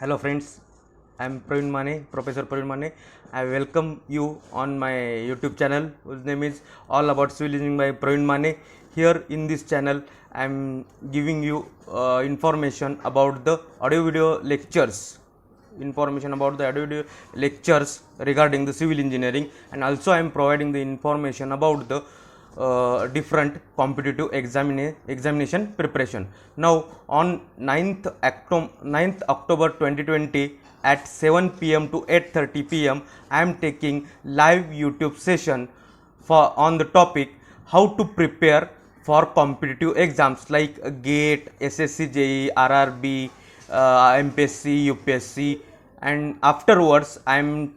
Hello friends, I am Praveen Mane, Professor Praveen Mane. I welcome you on my YouTube channel whose name is All About Civil Engineering by Praveen Mane. Here in this channel I am giving you information about the audio video lectures regarding the civil engineering, and also I am providing the information about the different competitive examination preparation. Now on 9th October 2020 at 7 p.m. to 8:30 p.m. I am taking live YouTube session for on the topic how to prepare for competitive exams like GATE, SSC, JEE, RRB, MPSC, UPSC, and afterwards I am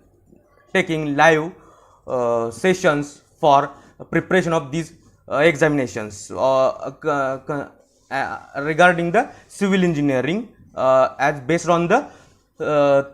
taking live sessions for preparation of these examinations regarding the civil engineering as based on the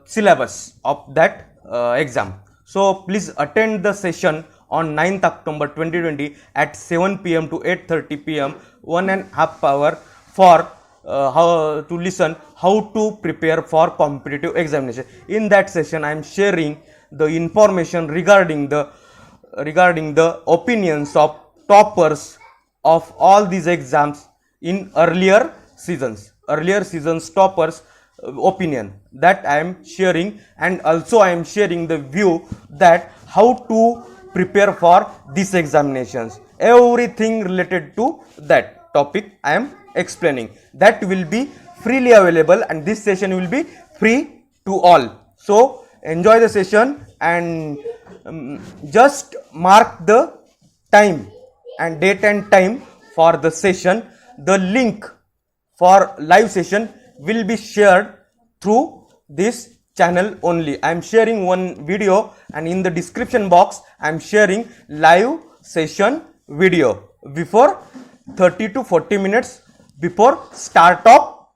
syllabus of that exam. So please attend the session on 9th October 2020 at 7 p.m. to 8:30 p.m. 1.5 hour for how to listen how to prepare for competitive examination. In that session I am sharing the information regarding the opinions of toppers of all these exams in earlier seasons toppers opinion that I am sharing, and also I am sharing the view that how to prepare for these examinations. Everything related to that topic I am explaining. That will be freely available, and this session will be free to all. So enjoy the session and just mark the time and date and time for the session. The link for live session will be shared through this channel only. I am sharing one video, and in the description box I am sharing live session video before 30 to 40 minutes before start of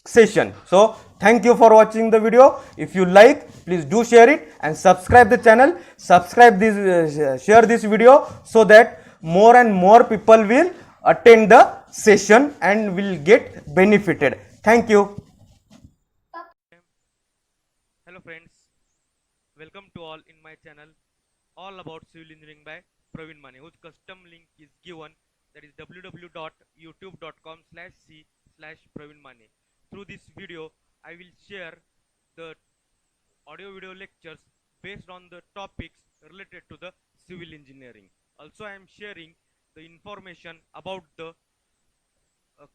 session. So thank you for watching the video. If you like, please do share it and subscribe the channel. Share this video so that more and more people will attend the session and will get benefited. Thank you. Hello friends, welcome to all in my channel All About Civil Engineering by Praveen Mane, whose custom link is given, that is www.youtube.com/c/Praveen Mane. Through this video I will share the audio video lectures based on the topics related to the civil engineering. Also I am sharing the information about the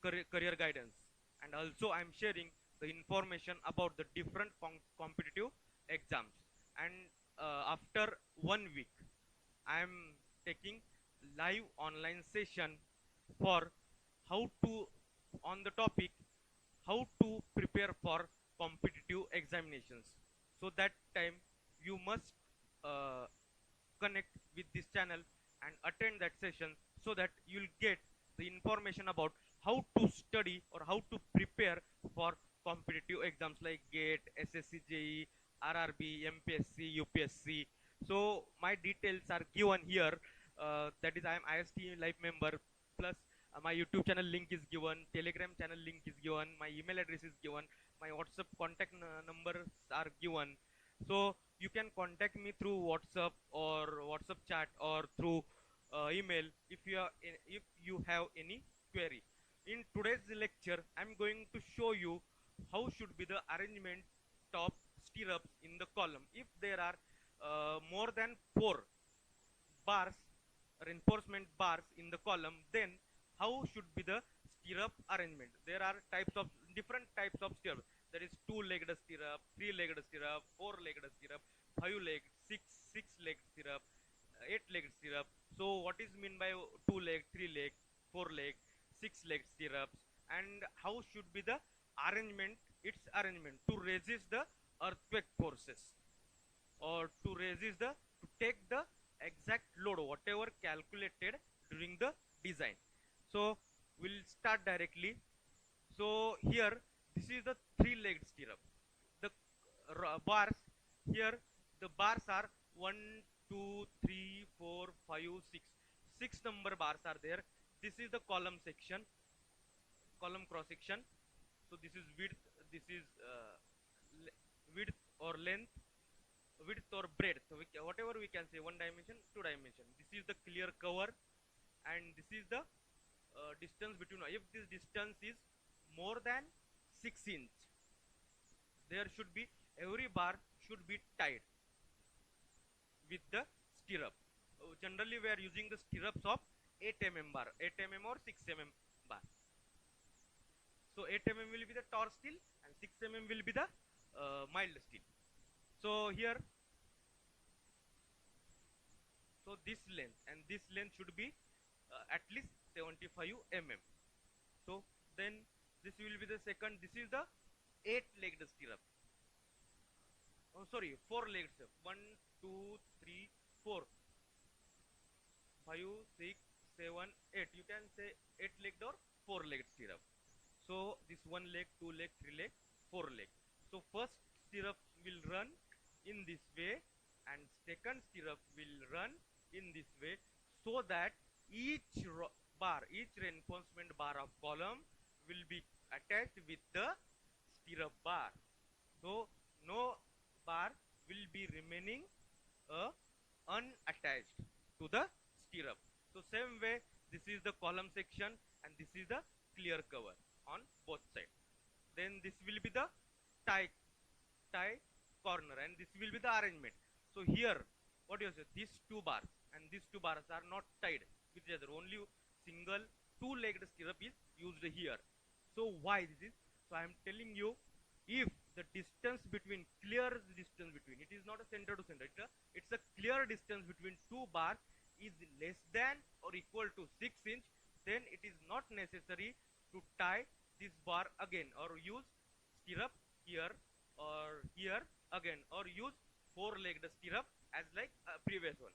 career guidance, and also I am sharing the information about the different competitive exams. And after 1 week I am taking live online session for how to on the topic how to prepare for competitive examinations. So that time you must uh, connect with this channel and attend that session so that you'll get the information about how to study or how to prepare for competitive exams like GATE, SSC, JEE, RRB, MPSC, UPSC. So my details are given here. That is, I am IST Live member. Plus, my YouTube channel link is given. Telegram channel link is given. My email address is given. My WhatsApp contact numbers are given. So you can contact me through WhatsApp or WhatsApp chat or through email if you have any query. In today's lecture I'm going to show you how should be the arrangement of stirrups in the column. If there are more than 4 bars, reinforcement bars in the column, then how should be the stirrup arrangement? There are different types of stirrup. There is two-legged stirrup, three-legged stirrup, four-legged stirrup, five-legged, six-legged stirrup, eight-legged stirrup. So what is mean by two-leg, three-leg, four-leg, six-leg stirrups, and how should be the arrangement? Its arrangement to resist the earthquake forces, or to resist the to take the exact load whatever calculated during the design. So we'll start directly. So here, this is the three-legged stirrup. The bars here, the bars are 1, 2, 3, 4, 5, 6. 6 number bars are there. This is the column cross section. So this is width, this is width or length, width or breadth, so whatever we can say, one dimension, two dimension. This is the clear cover, and this is the distance between. If this distance is more than 6 inch, there should be, every bar should be tied with the stirrup. Generally we are using the stirrups of 8 mm bar, 8 mm or 6 mm bar. So 8 mm will be the torque steel and 6 mm will be the mild steel. So here, so this length and this length should be at least 75 mm. So then this will be the second. This is the 8-legged stirrup. Oh, sorry, 4-legged stirrup. 1, 2, 3, 4, 5, 6, 7, 8. You can say 8-legged or 4-legged stirrup. So this 1 leg, 2 leg, 3 leg, 4 leg. So first stirrup will run in this way, and second stirrup will run in this way, so that each bar, each reinforcement bar of column will be attached with the stirrup bar. So no bar will be remaining unattached to the stirrup. So same way, this is the column section and this is the clear cover on both sides. Then this will be the tie corner, and this will be the arrangement. So here, what you say, these two bars and these two bars are not tied with each other. Only single 2-legged stirrup is used here. So why this is? So I am telling you, if the distance between, clear distance between, it is not a center to center, it's a clear distance between two bars is less than or equal to 6 inch, then it is not necessary to tie this bar again, or use stirrup here or here again, or use 4-legged stirrup as like previous one.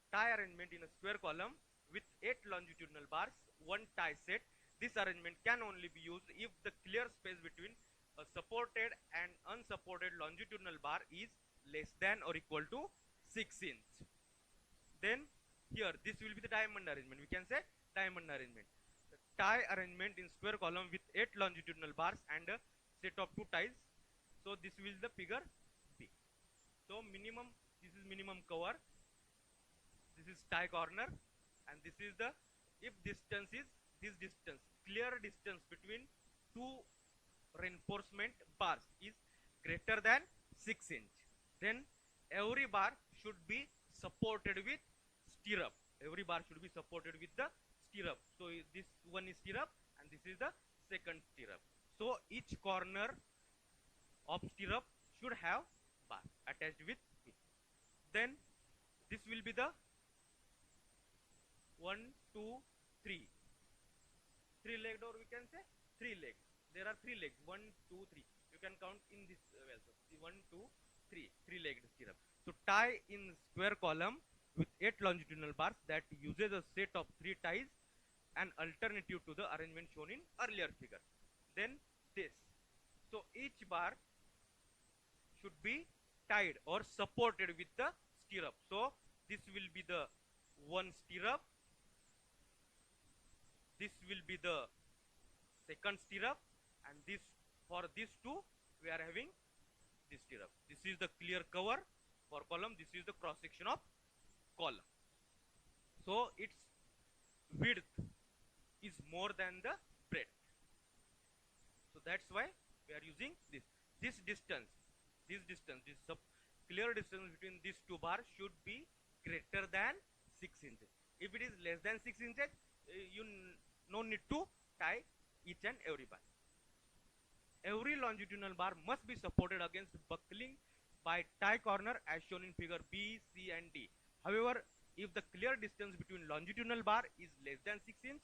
Tie arrangement in a square column with 8 longitudinal bars, 1 tie set. This arrangement can only be used if the clear space between a supported and unsupported longitudinal bar is less than or equal to 6 inch. Then here, this will be the diamond arrangement. We can say diamond arrangement. The tie arrangement in square column with 8 longitudinal bars and a set of 2 ties. So this will be the figure B. So minimum, this is minimum cover, this is tie corner, and this is the, if distance is this distance, clear distance between two reinforcement bars is greater than 6 inch, then every bar should be supported with stirrup. Every bar should be supported with the stirrup. So this one is stirrup and this is the second stirrup. So each corner of stirrup should have bar attached with it. Then this will be the 1, 2, 3. 3-legged, or we can say 3 legs. There are 3 legs. 1, 2, 3. You can count in this also. 1, 2, 3. 3-legged stirrup. So tie in square column with 8 longitudinal bars that uses a set of 3 ties, an alternative to the arrangement shown in earlier figure. Then this. So each bar should be tied or supported with the stirrup. So this will be the one stirrup. This will be the second stirrup, and this, for these two we are having this stirrup. This is the clear cover for column. This is the cross section of column. So its width is more than the breadth. So that's why we are using this. This distance, this clear distance between these two bars should be greater than 6 inches. If it is less than 6 inches, you no need to tie each and every bar. Every longitudinal bar must be supported against buckling by tie corner as shown in figure B, C and D. However, if the clear distance between longitudinal bar is less than 6 inch,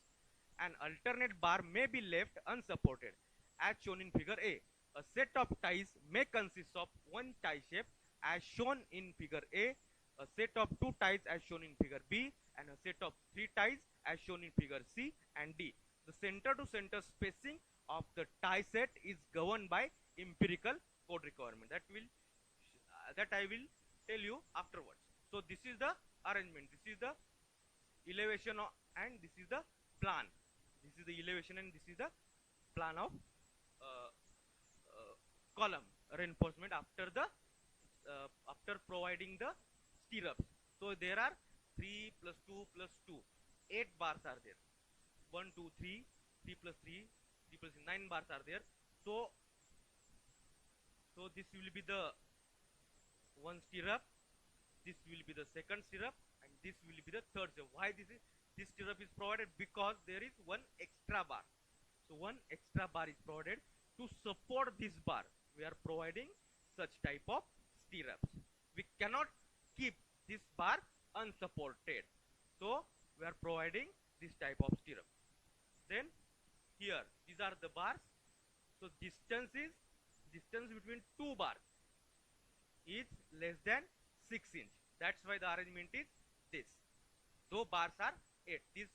an alternate bar may be left unsupported as shown in figure A. A set of ties may consist of one tie shape as shown in figure A, a set of 2 ties as shown in figure B, and a set of 3 ties as shown in figure C and D. The center to center spacing of the tie set is governed by empirical code requirement. That I will tell you afterwards. So this is the arrangement. This is the elevation and this is the plan. This is the elevation and this is the plan of column. reinforcement after providing the stirrups. So there are 3 plus 2 plus 2, 8 bars are there. 1 2 3, 3 plus 3, 3 plus 9 bars are there. So this will be the one stirrup, this will be the second stirrup, and this will be the third stirrup. Why this stirrup is provided? Because there is one extra bar. So one extra bar is provided to support this bar. We are providing such type of stirrups. We cannot keep this bar unsupported. So we are providing this type of stirrup. Then here these are the bars. So distance between two bars is less than 6 inch. That's why the arrangement is this. Though bars are 8, these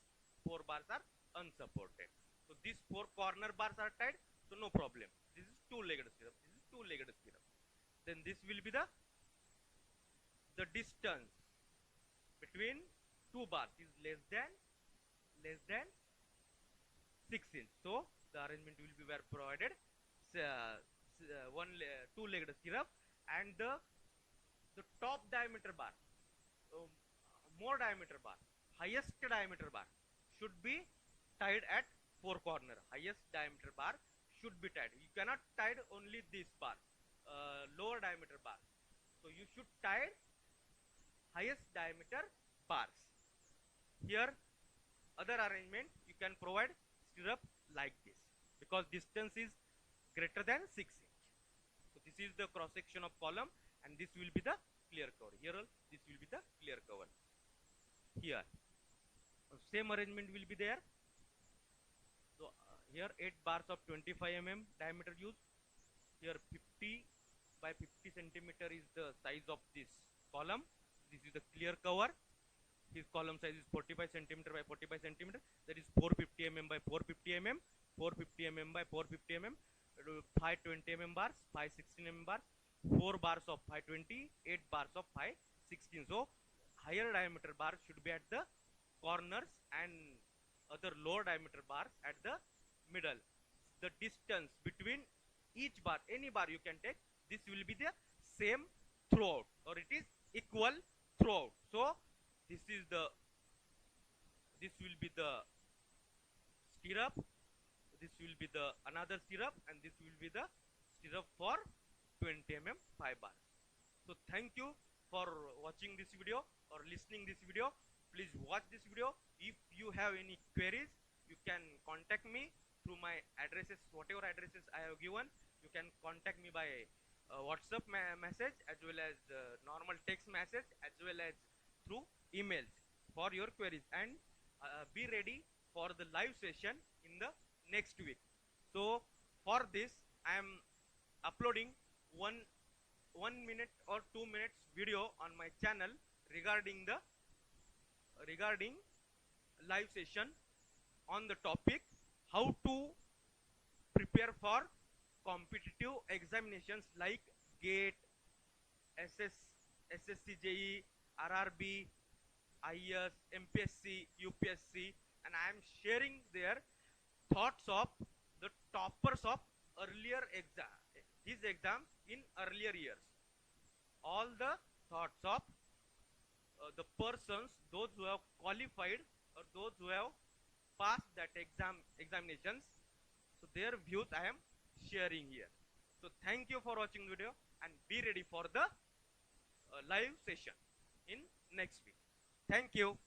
4 bars are unsupported. So these 4 corner bars are tied, so no problem. This is two-legged stirrup. This is two-legged stirrup. Then this will be the distance between two bars is less than 6 inch. So the arrangement will be where provided two-legged stirrup, and the top diameter bar, more diameter bar, highest diameter bar should be tied at 4 corner. Highest diameter bar should be tied. You cannot tie only this bar, lower diameter bar. So you should tie highest diameter bars. Here other arrangement you can provide stirrup like this, because distance is greater than 6 inch. So this is the cross section of column, and this will be the clear cover. Here this will be the clear cover. Here same arrangement will be there. So here 8 bars of 25 mm diameter used. Here 50 by 50 centimeter is the size of this column. This is the clear cover. His column size is 45 centimeter by 45 centimeter. That is 450 mm by 450 mm, 450 mm by 450 mm, 520 mm bars, 516 mm bars, 4 bars of 520, 8 bars of 516. So higher diameter bars should be at the corners and other lower diameter bars at the middle. The distance between each bar, any bar you can take, this will be the same throughout, or it is equal throughout. So this will be the stirrup, this will be the another stirrup, and this will be the stirrup for 20 mm 5 bars. So thank you for watching this video or listening this video. Please watch this video. If you have any queries, you can contact me through my addresses, whatever addresses I have given. You can contact me by WhatsApp message, as well as normal text message, as well as through emails for your queries, and be ready for the live session in the next week. So for this I am uploading one minute or 2 minutes video on my channel regarding live session on the topic how to prepare for competitive examinations like GATE, SSC JE, RRB, IS, MPSC, UPSC, and I am sharing their thoughts of the toppers of earlier these exams in earlier years. All the thoughts of the persons, those who have qualified or those who have passed that examinations. So their views I am sharing here. So thank you for watching video, and be ready for the live session in next week. Thank you.